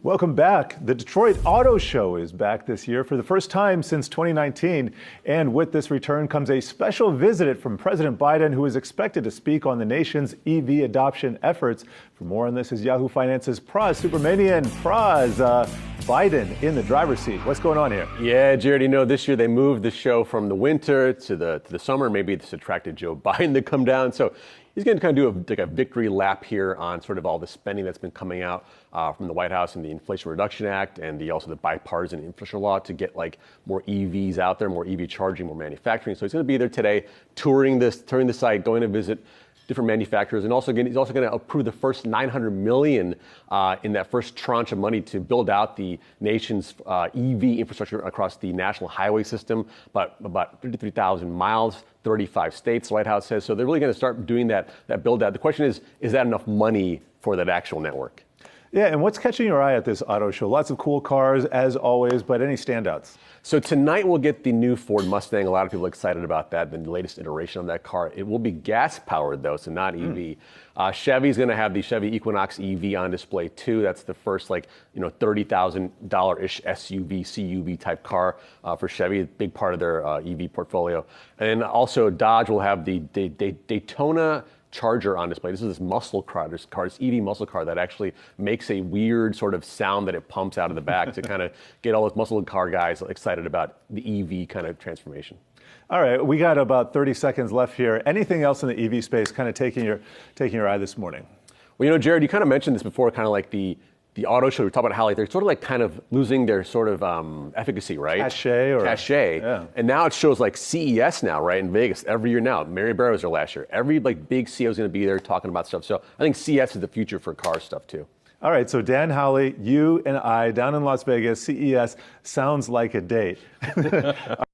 Welcome back. The Detroit Auto Show is back this year for the first time since 2019. And with this return comes a special visit from President Biden, who is expected to speak on the nation's EV adoption efforts. For more on this is Yahoo Finance's Praz Supermanian. Praz, Biden in the driver's seat. What's going on here? Yeah, Jared, this year they moved the show from the winter to the summer. Maybe this attracted Joe Biden to come down. So he's going to kind of do a victory lap here on sort of all the spending that's been coming out from the White House and the Inflation Reduction Act and also the bipartisan infrastructure law to get more EVs out there, more EV charging, more manufacturing. So he's going to be there today, touring the site, going to visit different manufacturers, and he's also going to approve the first $900 million in that first tranche of money to build out the nation's EV infrastructure across the national highway system, about 53,000 miles, 35 states, the White House says. So they're really going to start doing that build out. The question is that enough money for that actual network? Yeah, and what's catching your eye at this auto show? Lots of cool cars, as always, but any standouts? So tonight we'll get the new Ford Mustang. A lot of people are excited about that, the latest iteration of that car. It will be gas-powered, though, so not EV. Chevy's going to have the Chevy Equinox EV on display, too. That's the first, $30,000-ish SUV, CUV type car for Chevy, a big part of their EV portfolio. And also Dodge will have the Daytona Charger on display. This is this muscle car, this EV muscle car that actually makes a weird sort of sound that it pumps out of the back to kind of get all those muscle car guys excited about the EV kind of transformation. All right, we got about 30 seconds left here. Anything else in the EV space kind of taking your eye this morning? Well, Jared, you kind of mentioned this before, kind of like the auto show. We talked about how they're sort of kind of losing their sort of efficacy, right? Cachet. Yeah. And now it shows like CES now, right, in Vegas every year now. Mary Barra was there last year. Every big CEO is going to be there talking about stuff. So I think CES is the future for car stuff too. All right, so Dan Howley, you and I down in Las Vegas, CES sounds like a date.